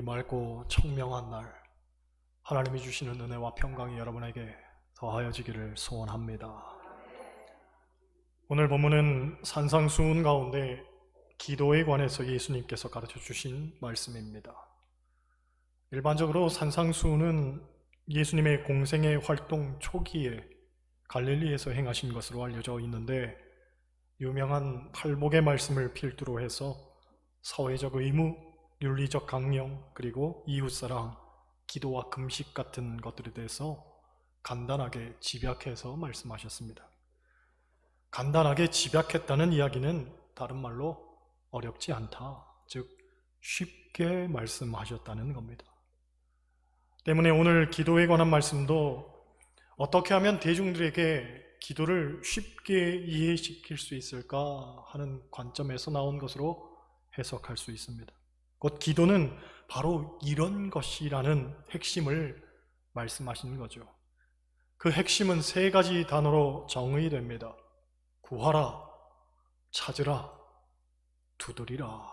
맑고 청명한 날, 하나님이 주시는 은혜와 평강이 여러분에게 더하여지기를 소원합니다. 오늘 본문은 산상수훈 가운데 기도에 관해서 예수님께서 가르쳐 주신 말씀입니다. 일반적으로 산상수훈은 예수님의 공생의 활동 초기에 갈릴리에서 행하신 것으로 알려져 있는데, 유명한 팔복의 말씀을 필두로 해서 사회적 의무, 윤리적 강령, 그리고 이웃사랑, 기도와 금식 같은 것들에 대해서 간단하게 집약해서 말씀하셨습니다. 간단하게 집약했다는 이야기는 다른 말로 어렵지 않다, 즉 쉽게 말씀하셨다는 겁니다. 때문에 오늘 기도에 관한 말씀도 어떻게 하면 대중들에게 기도를 쉽게 이해시킬 수 있을까 하는 관점에서 나온 것으로 해석할 수 있습니다. 곧 기도는 바로 이런 것이라는 핵심을 말씀하시는 거죠. 그 핵심은 세 가지 단어로 정의됩니다. 구하라, 찾으라, 두드리라.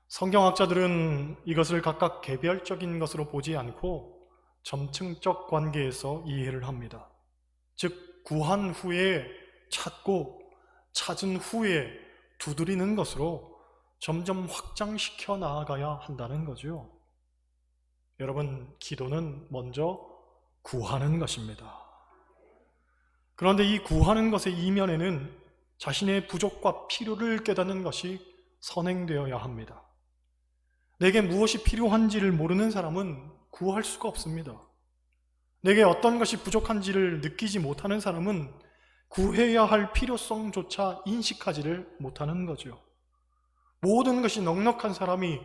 성경학자들은 이것을 각각 개별적인 것으로 보지 않고 점층적 관계에서 이해를 합니다. 즉, 구한 후에 찾고 찾은 후에 두드리는 것으로 점점 확장시켜 나아가야 한다는 거죠. 여러분, 기도는 먼저 구하는 것입니다. 그런데 이 구하는 것의 이면에는 자신의 부족과 필요를 깨닫는 것이 선행되어야 합니다. 내게 무엇이 필요한지를 모르는 사람은 구할 수가 없습니다. 내게 어떤 것이 부족한지를 느끼지 못하는 사람은 구해야 할 필요성조차 인식하지를 못하는 거죠. 모든 것이 넉넉한 사람이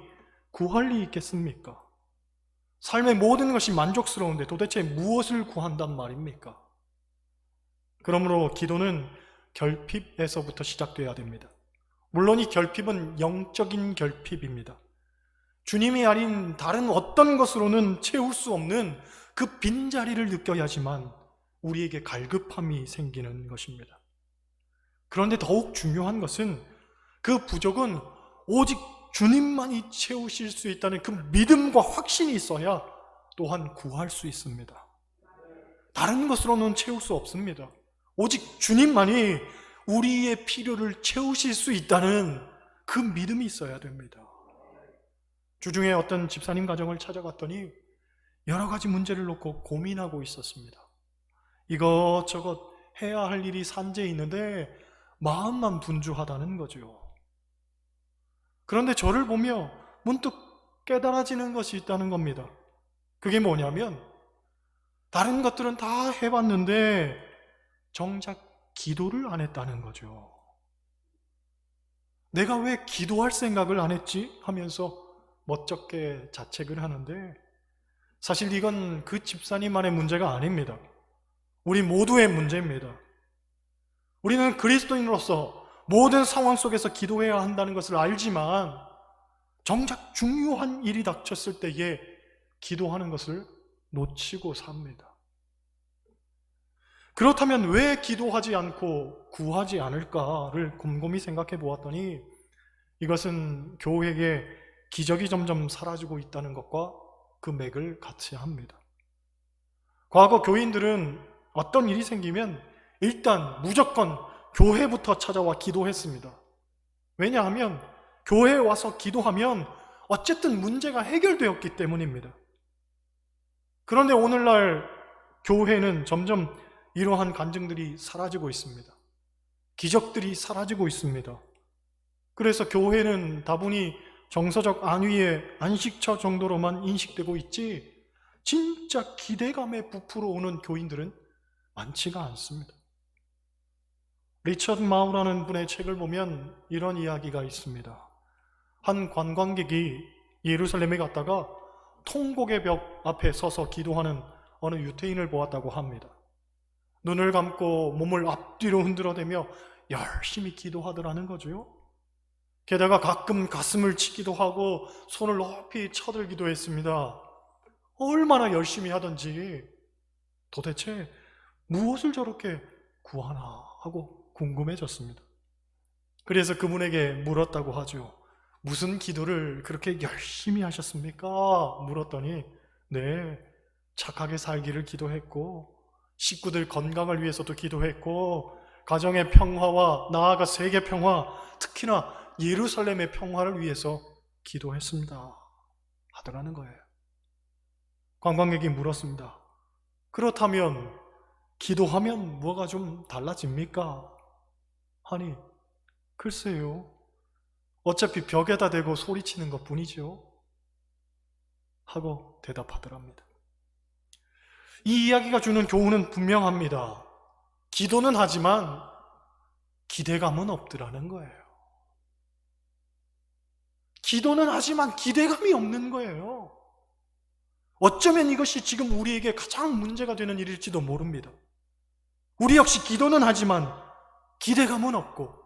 구할 리 있겠습니까? 삶의 모든 것이 만족스러운데 도대체 무엇을 구한단 말입니까? 그러므로 기도는 결핍에서부터 시작돼야 됩니다. 물론 이 결핍은 영적인 결핍입니다. 주님이 아닌 다른 어떤 것으로는 채울 수 없는 그 빈자리를 느껴야지만 우리에게 갈급함이 생기는 것입니다. 그런데 더욱 중요한 것은 그 부족은 오직 주님만이 채우실 수 있다는 그 믿음과 확신이 있어야 또한 구할 수 있습니다. 다른 것으로는 채울 수 없습니다. 오직 주님만이 우리의 필요를 채우실 수 있다는 그 믿음이 있어야 됩니다. 주중에 어떤 집사님 가정을 찾아갔더니 여러 가지 문제를 놓고 고민하고 있었습니다. 이것저것 해야 할 일이 산재해 있는데 마음만 분주하다는 거죠. 그런데 저를 보며 문득 깨달아지는 것이 있다는 겁니다. 그게 뭐냐면, 다른 것들은 다 해봤는데 정작 기도를 안 했다는 거죠. 내가 왜 기도할 생각을 안 했지? 하면서 멋쩍게 자책을 하는데, 사실 이건 그 집사님만의 문제가 아닙니다. 우리 모두의 문제입니다. 우리는 그리스도인으로서 모든 상황 속에서 기도해야 한다는 것을 알지만 정작 중요한 일이 닥쳤을 때에 기도하는 것을 놓치고 삽니다. 그렇다면 왜 기도하지 않고 구하지 않을까를 곰곰이 생각해 보았더니, 이것은 교회에 기적이 점점 사라지고 있다는 것과 그 맥을 같이 합니다. 과거 교인들은 어떤 일이 생기면 일단 무조건 교회부터 찾아와 기도했습니다. 왜냐하면 교회에 와서 기도하면 어쨌든 문제가 해결되었기 때문입니다. 그런데 오늘날 교회는 점점 이러한 간증들이 사라지고 있습니다. 기적들이 사라지고 있습니다. 그래서 교회는 다분히 정서적 안위의 안식처 정도로만 인식되고 있지, 진짜 기대감에 부풀어 오는 교인들은 많지가 않습니다. 리처드 마우라는 분의 책을 보면 이런 이야기가 있습니다. 한 관광객이 예루살렘에 갔다가 통곡의 벽 앞에 서서 기도하는 어느 유태인을 보았다고 합니다. 눈을 감고 몸을 앞뒤로 흔들어대며 열심히 기도하더라는 거죠. 게다가 가끔 가슴을 치기도 하고 손을 높이 쳐들기도 했습니다. 얼마나 열심히 하던지 도대체 무엇을 저렇게 구하나 하고 궁금해졌습니다. 그래서 그분에게 물었다고 하죠. 무슨 기도를 그렇게 열심히 하셨습니까? 물었더니 네, 착하게 살기를 기도했고 식구들 건강을 위해서도 기도했고 가정의 평화와 나아가 세계 평화, 특히나 예루살렘의 평화를 위해서 기도했습니다 하더라는 거예요. 관광객이 물었습니다. 그렇다면 기도하면 뭐가 좀 달라집니까? 아니, 글쎄요. 어차피 벽에다 대고 소리치는 것 뿐이죠. 하고 대답하더랍니다. 이 이야기가 주는 교훈은 분명합니다. 기도는 하지만 기대감은 없더라는 거예요. 기도는 하지만 기대감이 없는 거예요. 어쩌면 이것이 지금 우리에게 가장 문제가 되는 일일지도 모릅니다. 우리 역시 기도는 하지만 기대감은 없고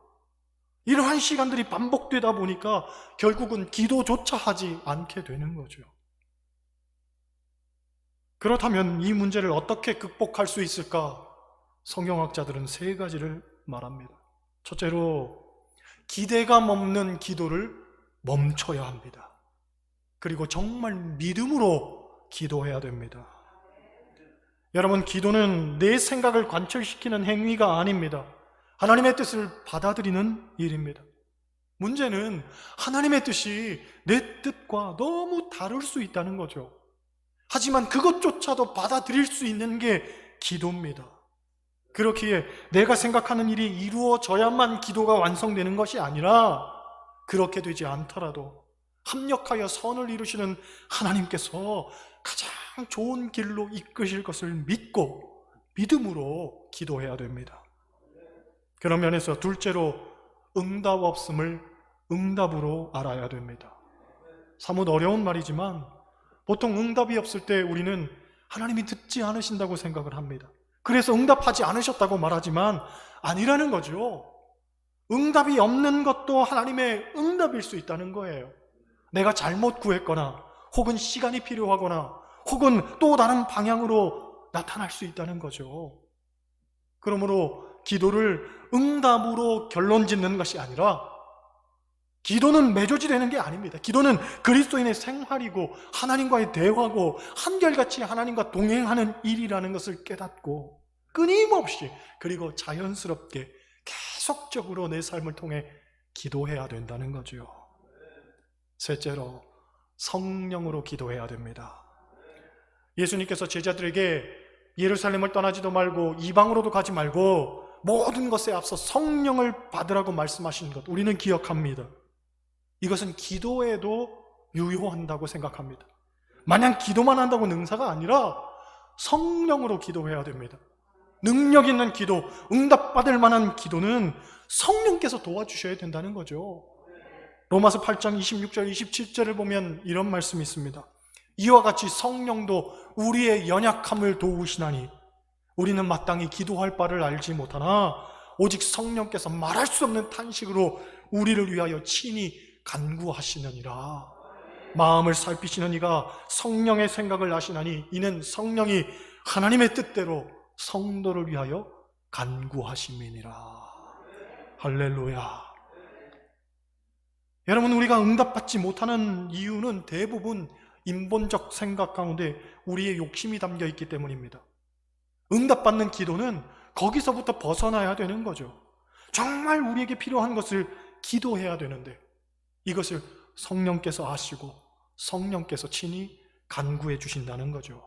이러한 시간들이 반복되다 보니까 결국은 기도조차 하지 않게 되는 거죠. 그렇다면 이 문제를 어떻게 극복할 수 있을까? 성경학자들은 세 가지를 말합니다. 첫째로, 기대감 없는 기도를 멈춰야 합니다. 그리고 정말 믿음으로 기도해야 됩니다. 여러분, 기도는 내 생각을 관철시키는 행위가 아닙니다. 하나님의 뜻을 받아들이는 일입니다. 문제는 하나님의 뜻이 내 뜻과 너무 다를 수 있다는 거죠. 하지만 그것조차도 받아들일 수 있는 게 기도입니다. 그렇기에 내가 생각하는 일이 이루어져야만 기도가 완성되는 것이 아니라 그렇게 되지 않더라도 합력하여 선을 이루시는 하나님께서 가장 좋은 길로 이끄실 것을 믿고 믿음으로 기도해야 됩니다. 그런 면에서 둘째로, 응답 없음을 응답으로 알아야 됩니다. 사뭇 어려운 말이지만 보통 응답이 없을 때 우리는 하나님이 듣지 않으신다고 생각을 합니다. 그래서 응답하지 않으셨다고 말하지만 아니라는 거죠. 응답이 없는 것도 하나님의 응답일 수 있다는 거예요. 내가 잘못 구했거나 혹은 시간이 필요하거나 혹은 또 다른 방향으로 나타날 수 있다는 거죠. 그러므로 기도를 응답으로 결론 짓는 것이 아니라 기도는 매조지되는 게 아닙니다. 기도는 그리스도인의 생활이고 하나님과의 대화고 한결같이 하나님과 동행하는 일이라는 것을 깨닫고 끊임없이 그리고 자연스럽게 계속적으로 내 삶을 통해 기도해야 된다는 거죠. 셋째로, 성령으로 기도해야 됩니다. 예수님께서 제자들에게 예루살렘을 떠나지도 말고 이방으로도 가지 말고 모든 것에 앞서 성령을 받으라고 말씀하신 것 우리는 기억합니다. 이것은 기도에도 유효한다고 생각합니다. 마냥 기도만 한다고 능사가 아니라 성령으로 기도해야 됩니다. 능력 있는 기도, 응답받을 만한 기도는 성령께서 도와주셔야 된다는 거죠. 로마서 8장 26절 27절을 보면 이런 말씀이 있습니다. 이와 같이 성령도 우리의 연약함을 도우시나니 우리는 마땅히 기도할 바를 알지 못하나 오직 성령께서 말할 수 없는 탄식으로 우리를 위하여 친히 간구하시느니라. 마음을 살피시는 이가 성령의 생각을 아시나니 이는 성령이 하나님의 뜻대로 성도를 위하여 간구하심이니라. 할렐루야. 여러분, 우리가 응답받지 못하는 이유는 대부분 인본적 생각 가운데 우리의 욕심이 담겨 있기 때문입니다. 응답받는 기도는 거기서부터 벗어나야 되는 거죠. 정말 우리에게 필요한 것을 기도해야 되는데 이것을 성령께서 아시고 성령께서 친히 간구해 주신다는 거죠.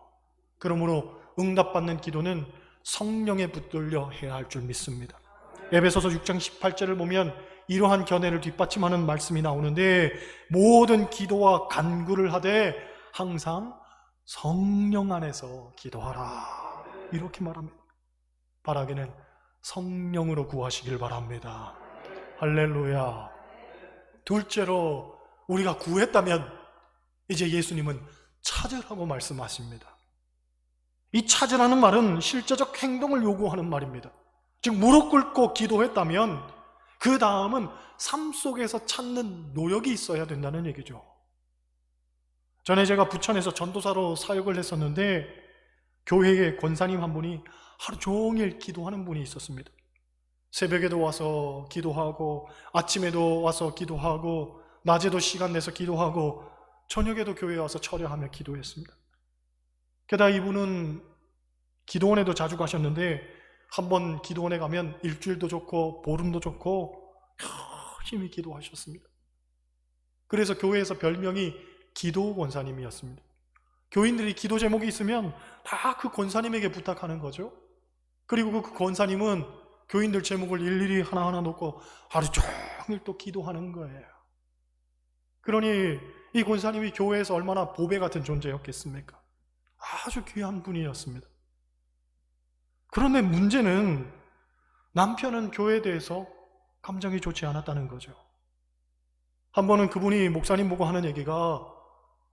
그러므로 응답받는 기도는 성령에 붙들려 해야 할 줄 믿습니다. 에베소서 6장 18절을 보면 이러한 견해를 뒷받침하는 말씀이 나오는데 모든 기도와 간구를 하되 항상 성령 안에서 기도하라 이렇게 말합니다. 바라기는 성령으로 구하시길 바랍니다. 할렐루야. 둘째로, 우리가 구했다면 이제 예수님은 찾으라고 말씀하십니다. 이 찾으라는 말은 실제적 행동을 요구하는 말입니다. 즉 무릎 꿇고 기도했다면 그 다음은 삶 속에서 찾는 노력이 있어야 된다는 얘기죠. 전에 제가 부천에서 전도사로 사역을 했었는데 교회에 권사님 한 분이 하루 종일 기도하는 분이 있었습니다. 새벽에도 와서 기도하고 아침에도 와서 기도하고 낮에도 시간 내서 기도하고 저녁에도 교회에 와서 철야하며 기도했습니다. 게다가 이분은 기도원에도 자주 가셨는데 한번 기도원에 가면 일주일도 좋고 보름도 좋고 열심히 기도하셨습니다. 그래서 교회에서 별명이 기도 권사님이었습니다. 교인들이 기도 제목이 있으면 다 그 권사님에게 부탁하는 거죠. 그리고 그 권사님은 교인들 제목을 일일이 하나하나 놓고 하루 종일 또 기도하는 거예요. 그러니 이 권사님이 교회에서 얼마나 보배 같은 존재였겠습니까? 아주 귀한 분이었습니다. 그런데 문제는 남편은 교회에 대해서 감정이 좋지 않았다는 거죠. 한 번은 그분이 목사님 보고 하는 얘기가,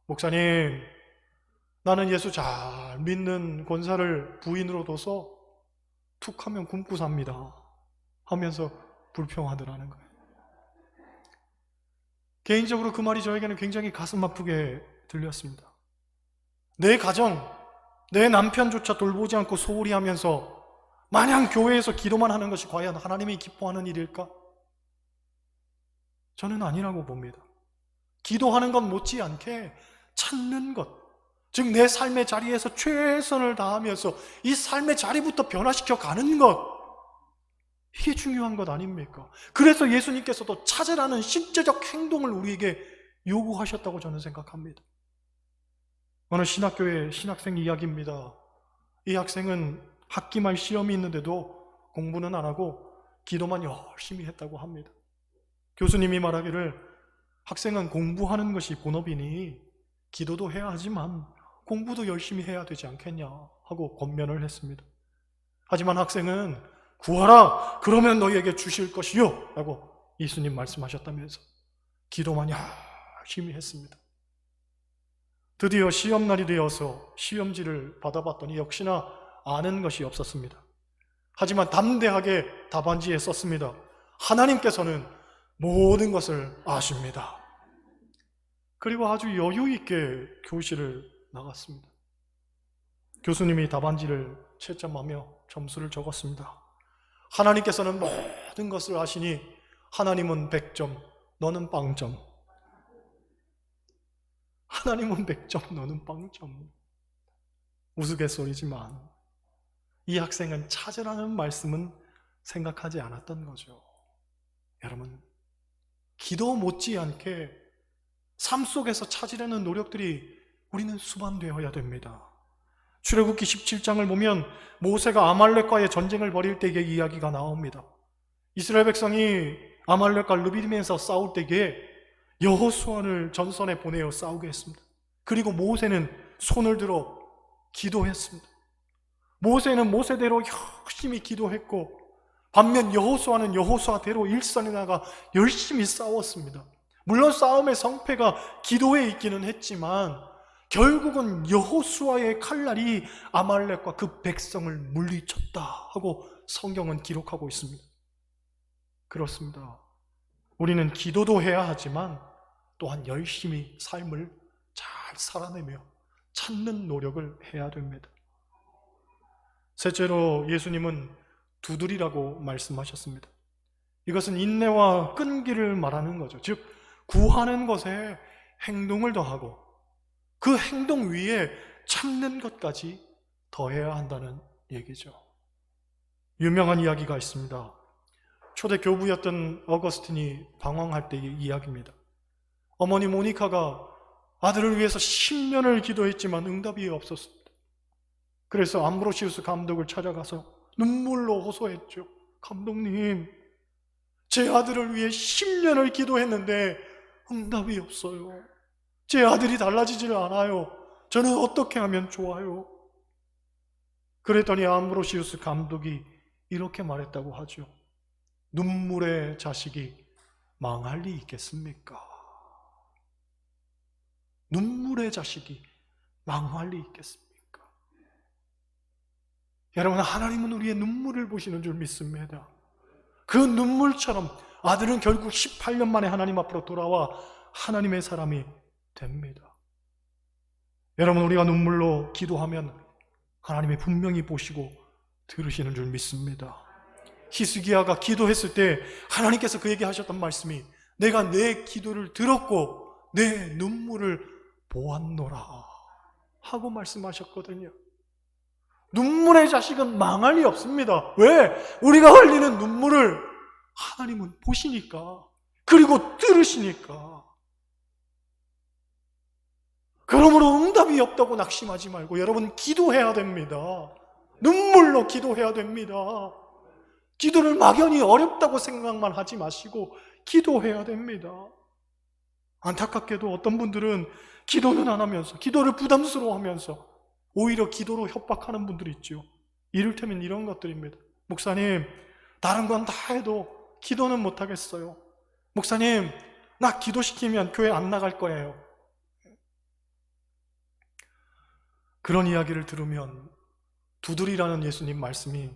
목사님, 나는 예수 잘 믿는 권사를 부인으로 둬서 툭 하면 굶고 삽니다 하면서 불평하더라는 거예요. 개인적으로 그 말이 저에게는 굉장히 가슴 아프게 들렸습니다. 내 가정, 내 남편조차 돌보지 않고 소홀히 하면서 마냥 교회에서 기도만 하는 것이 과연 하나님이 기뻐하는 일일까? 저는 아니라고 봅니다. 기도하는 것 못지않게 찾는 것, 즉 내 삶의 자리에서 최선을 다하면서 이 삶의 자리부터 변화시켜 가는 것, 이게 중요한 것 아닙니까? 그래서 예수님께서도 찾으라는 실제적 행동을 우리에게 요구하셨다고 저는 생각합니다. 어느 신학교의 신학생 이야기입니다. 이 학생은 학기 말 시험이 있는데도 공부는 안 하고 기도만 열심히 했다고 합니다. 교수님이 말하기를, 학생은 공부하는 것이 본업이니 기도도 해야 하지만 공부도 열심히 해야 되지 않겠냐 하고 권면을 했습니다. 하지만 학생은 구하라, 그러면 너희에게 주실 것이요 라고 예수님 말씀하셨다면서 기도만 열심히 했습니다. 드디어 시험날이 되어서 시험지를 받아봤더니 역시나 아는 것이 없었습니다. 하지만 담대하게 답안지에 썼습니다. 하나님께서는 모든 것을 아십니다. 그리고 아주 여유 있게 교실을 나갔습니다. 교수님이 답안지를 채점하며 점수를 적었습니다. 하나님께서는 모든 것을 아시니 하나님은 100점, 너는 빵점. 하나님은 100점, 너는 빵점. 우스갯소리지만 이 학생은 찾으라는 말씀은 생각하지 않았던 거죠. 여러분, 기도 못지않게 삶 속에서 찾으려는 노력들이 우리는 수반되어야 됩니다. 출애굽기 17장을 보면 모세가 아말렉과의 전쟁을 벌일 때의 이야기가 나옵니다. 이스라엘 백성이 아말렉과 르비딤에서 싸울 때에 여호수아를 전선에 보내어 싸우게 했습니다. 그리고 모세는 손을 들어 기도했습니다. 모세는 모세대로 열심히 기도했고, 반면 여호수아는 여호수아대로 일선에 나가 열심히 싸웠습니다. 물론 싸움의 성패가 기도에 있기는 했지만 결국은 여호수아의 칼날이 아말렉과 그 백성을 물리쳤다 하고 성경은 기록하고 있습니다. 그렇습니다. 우리는 기도도 해야 하지만 또한 열심히 삶을 잘 살아내며 찾는 노력을 해야 됩니다. 셋째로 예수님은 두드리라고 말씀하셨습니다. 이것은 인내와 끈기를 말하는 거죠. 즉 구하는 것에 행동을 더하고 그 행동 위에 참는 것까지 더해야 한다는 얘기죠. 유명한 이야기가 있습니다. 초대 교부였던 어거스틴이 방황할 때의 이야기입니다. 어머니 모니카가 아들을 위해서 10년을 기도했지만 응답이 없었습니다. 그래서 암브로시우스 감독을 찾아가서 눈물로 호소했죠. 감독님, 제 아들을 위해 10년을 기도했는데 응답이 없어요. 제 아들이 달라지질 않아요. 저는 어떻게 하면 좋아요? 그랬더니 암브로시우스 감독이 이렇게 말했다고 하죠. 눈물의 자식이 망할 리 있겠습니까? 눈물의 자식이 망할 리 있겠습니까? 여러분, 하나님은 우리의 눈물을 보시는 줄 믿습니다. 그 눈물처럼 아들은 결국 18년 만에 하나님 앞으로 돌아와 하나님의 사람이 됩니다. 여러분, 우리가 눈물로 기도하면 하나님이 분명히 보시고 들으시는 줄 믿습니다. 히스기야가 기도했을 때 하나님께서 그에게 하셨던 말씀이 내가 내 기도를 들었고 내 눈물을 보았노라 하고 말씀하셨거든요. 눈물의 자식은 망할 리 없습니다. 왜? 우리가 흘리는 눈물을 하나님은 보시니까, 그리고 들으시니까. 그러므로 응답이 없다고 낙심하지 말고 여러분 기도해야 됩니다. 눈물로 기도해야 됩니다. 기도를 막연히 어렵다고 생각만 하지 마시고 기도해야 됩니다. 안타깝게도 어떤 분들은 기도는 안 하면서, 기도를 부담스러워하면서 오히려 기도로 협박하는 분들이 있죠. 이를테면 이런 것들입니다. 목사님, 다른 건 다 해도 기도는 못 하겠어요. 목사님, 나 기도시키면 교회 안 나갈 거예요. 그런 이야기를 들으면 두드리라는 예수님 말씀이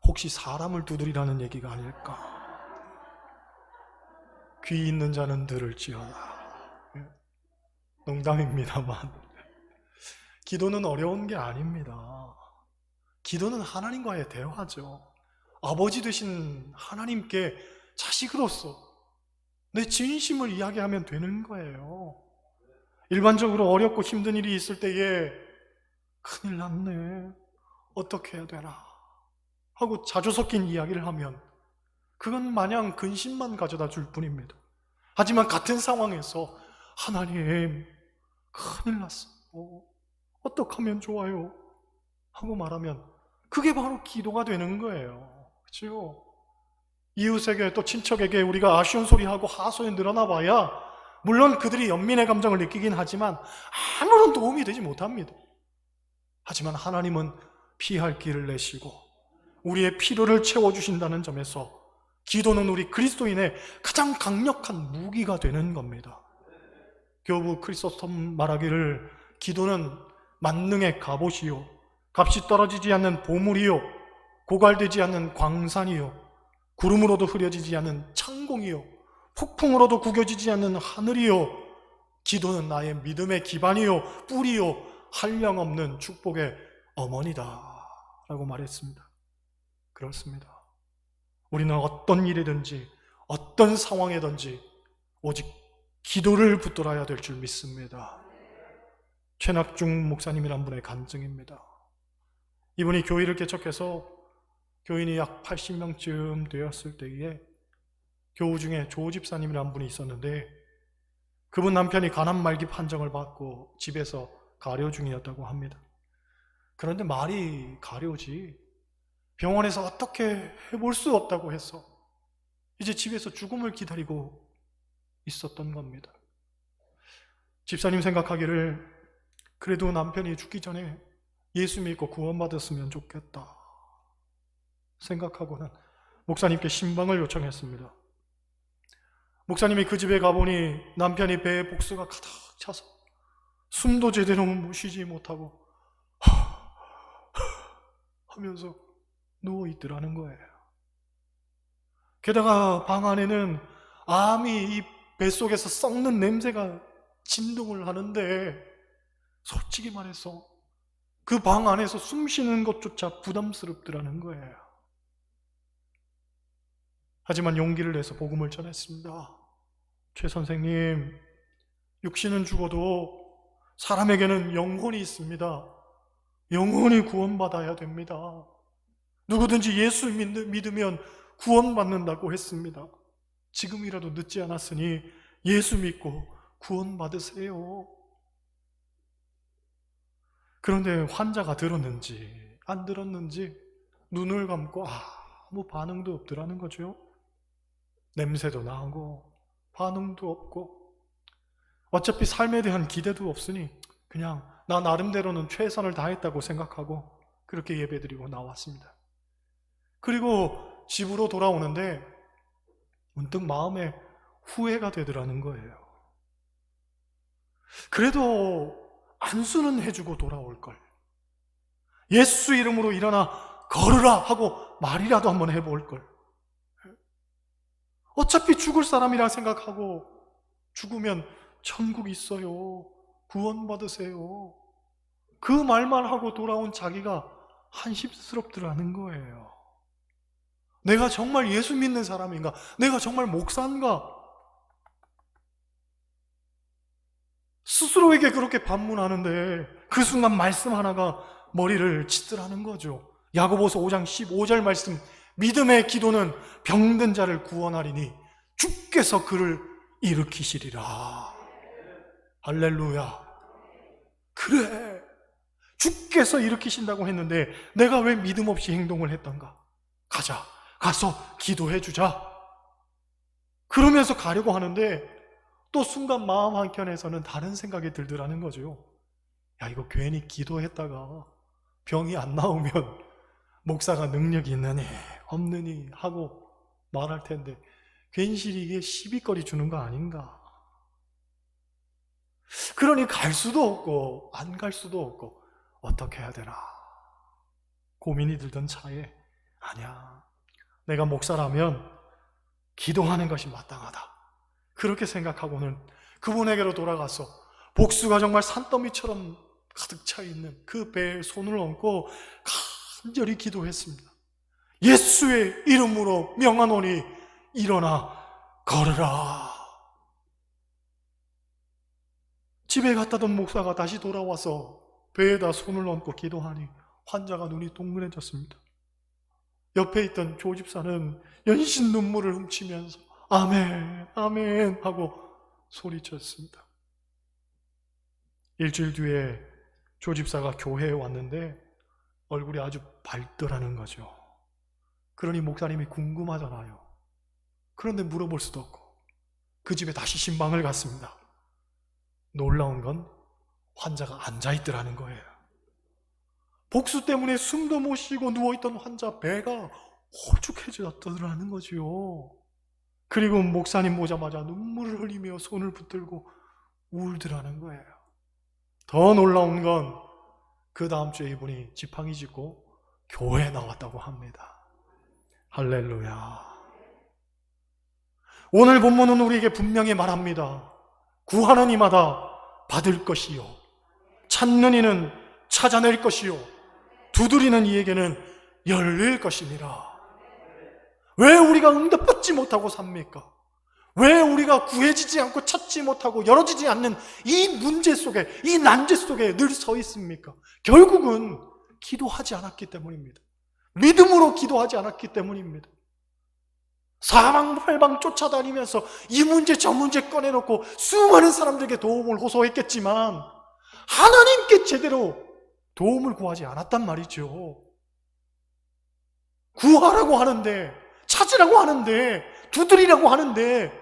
혹시 사람을 두드리라는 얘기가 아닐까? 귀 있는 자는 들을지어다. 농담입니다만 기도는 어려운 게 아닙니다. 기도는 하나님과의 대화죠. 아버지 되신 하나님께 자식으로서 내 진심을 이야기하면 되는 거예요. 일반적으로 어렵고 힘든 일이 있을 때에 큰일 났네, 어떻게 해야 되나 하고 자주 섞인 이야기를 하면 그건 마냥 근심만 가져다 줄 뿐입니다. 하지만 같은 상황에서 하나님, 큰일 났어, 어떻게 하면 좋아요? 하고 말하면 그게 바로 기도가 되는 거예요. 그렇죠? 이웃에게 또 친척에게 우리가 아쉬운 소리하고 하소연 늘어나 봐야 물론 그들이 연민의 감정을 느끼긴 하지만 아무런 도움이 되지 못합니다. 하지만 하나님은 피할 길을 내시고 우리의 필요를 채워주신다는 점에서 기도는 우리 그리스도인의 가장 강력한 무기가 되는 겁니다. 교부 크리소스톰 말하기를 기도는 만능의 갑옷이요, 값이 떨어지지 않는 보물이요, 고갈되지 않는 광산이요, 구름으로도 흐려지지 않는 창공이요, 폭풍으로도 구겨지지 않는 하늘이요, 기도는 나의 믿음의 기반이요, 뿌리요, 한량없는 축복의 어머니다 라고 말했습니다. 그렇습니다. 우리는 어떤 일이든지 어떤 상황이든지 오직 기도를 붙들어야 될 줄 믿습니다. 최낙중 목사님이란 분의 간증입니다. 이분이 교회를 개척해서 교인이 약 80명쯤 되었을 때에 교우 중에 조 집사님이란 분이 있었는데 그분 남편이 간암 말기 판정을 받고 집에서 가려 중이었다고 합니다. 그런데 말이 가려지 병원에서 어떻게 해볼 수 없다고 해서 이제 집에서 죽음을 기다리고 있었던 겁니다. 집사님 생각하기를 그래도 남편이 죽기 전에 예수 믿고 구원받았으면 좋겠다 생각하고는 목사님께 신방을 요청했습니다. 목사님이 그 집에 가보니 남편이 배에 복수가 가득 차서 숨도 제대로 쉬지 못하고 하면서 누워있더라는 거예요. 게다가 방 안에는 암이 이 뱃속에서 썩는 냄새가 진동을 하는데 솔직히 말해서 그 방 안에서 숨 쉬는 것조차 부담스럽더라는 거예요. 하지만 용기를 내서 복음을 전했습니다. 최 선생님, 육신은 죽어도 사람에게는 영혼이 있습니다. 영혼이 구원받아야 됩니다. 누구든지 예수 믿으면 구원받는다고 했습니다. 지금이라도 늦지 않았으니 예수 믿고 구원받으세요. 그런데 환자가 들었는지 안 들었는지 눈을 감고 아무 반응도 없더라는 거죠. 냄새도 나고 반응도 없고 어차피 삶에 대한 기대도 없으니 그냥 나 나름대로는 최선을 다했다고 생각하고 그렇게 예배드리고 나왔습니다. 그리고 집으로 돌아오는데 문득 마음에 후회가 되더라는 거예요. 그래도 안수는 해주고 돌아올 걸. 예수 이름으로 일어나 걸으라 하고 말이라도 한번 해볼 걸. 어차피 죽을 사람이라 생각하고 죽으면 천국 있어요. 구원받으세요. 그 말만 하고 돌아온 자기가 한심스럽더라는 거예요. 내가 정말 예수 믿는 사람인가? 내가 정말 목사인가? 스스로에게 그렇게 반문하는데 그 순간 말씀 하나가 머리를 치더라는 거죠. 야고보서 5장 15절 말씀, 믿음의 기도는 병든 자를 구원하리니 주께서 그를 일으키시리라. 할렐루야. 그래, 주께서 일으키신다고 했는데 내가 왜 믿음 없이 행동을 했던가? 가서 기도해 주자. 그러면서 가려고 하는데 또 순간 마음 한켠에서는 다른 생각이 들더라는 거죠. 야, 이거 괜히 기도했다가 병이 안 나오면 목사가 능력이 있느니 없느니 하고 말할 텐데 괜시리 이게 시비거리 주는 거 아닌가? 그러니 갈 수도 없고 안 갈 수도 없고 어떻게 해야 되나 고민이 들던 차에, 아니야, 내가 목사라면 기도하는 것이 마땅하다, 그렇게 생각하고는 그분에게로 돌아가서 복수가 정말 산더미처럼 가득 차 있는 그 배에 손을 얹고 간절히 기도했습니다. 예수의 이름으로 명하노니 일어나 걸으라. 집에 갔다 던 목사가 다시 돌아와서 배에다 손을 얹고 기도하니 환자가 눈이 동그래졌습니다. 옆에 있던 조 집사는 연신 눈물을 훔치면서 아멘, 아멘 하고 소리쳤습니다. 일주일 뒤에 조 집사가 교회에 왔는데 얼굴이 아주 밝더라는 거죠. 그러니 목사님이 궁금하잖아요. 그런데 물어볼 수도 없고 그 집에 다시 신방을 갔습니다. 놀라운 건 환자가 앉아있더라는 거예요. 복수 때문에 숨도 못 쉬고 누워있던 환자 배가 홀쭉해졌더라는 거지요. 그리고 목사님 보자마자 눈물을 흘리며 손을 붙들고 울더라는 거예요. 더 놀라운 건 그 다음 주에 이분이 지팡이 짚고 교회에 나왔다고 합니다. 할렐루야. 오늘 본문은 우리에게 분명히 말합니다. 구하는 이마다 받을 것이요, 찾는 이는 찾아낼 것이요, 두드리는 이에게는 열릴 것이니라. 왜 우리가 응답받지 못하고 삽니까? 왜 우리가 구해지지 않고 찾지 못하고 열어지지 않는 이 문제 속에, 이 난제 속에 늘 서 있습니까? 결국은 기도하지 않았기 때문입니다. 믿음으로 기도하지 않았기 때문입니다. 사방팔방 쫓아다니면서 이 문제 저 문제 꺼내놓고 수많은 사람들에게 도움을 호소했겠지만 하나님께 제대로 도움을 구하지 않았단 말이죠. 구하라고 하는데, 찾으라고 하는데, 두드리라고 하는데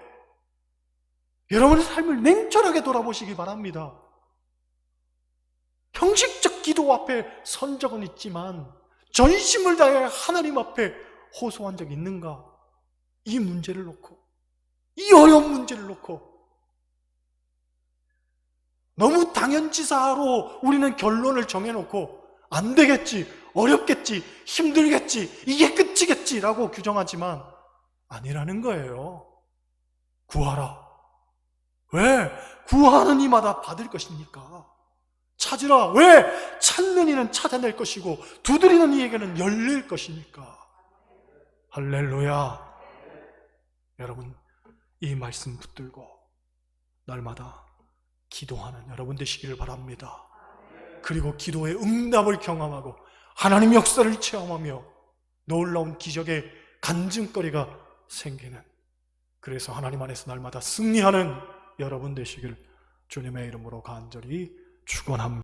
여러분의 삶을 냉철하게 돌아보시기 바랍니다. 형식적 기도 앞에 선 적은 있지만 전심을 다해 하나님 앞에 호소한 적이 있는가? 이 문제를 놓고, 이 어려운 문제를 놓고 너무 당연지사로 우리는 결론을 정해놓고 안 되겠지, 어렵겠지, 힘들겠지, 이게 끝이겠지라고 규정하지만 아니라는 거예요. 구하라. 왜? 구하는 이마다 받을 것입니까? 찾으라. 왜? 찾는 이는 찾아낼 것이고 두드리는 이에게는 열릴 것이니까. 할렐루야. 여러분, 이 말씀 붙들고 날마다 기도하는 여러분 되시기를 바랍니다. 그리고 기도의 응답을 경험하고 하나님 역사를 체험하며 놀라운 기적의 간증거리가 생기는, 그래서 하나님 안에서 날마다 승리하는 여러분 되시길 주님의 이름으로 간절히 축원합니다.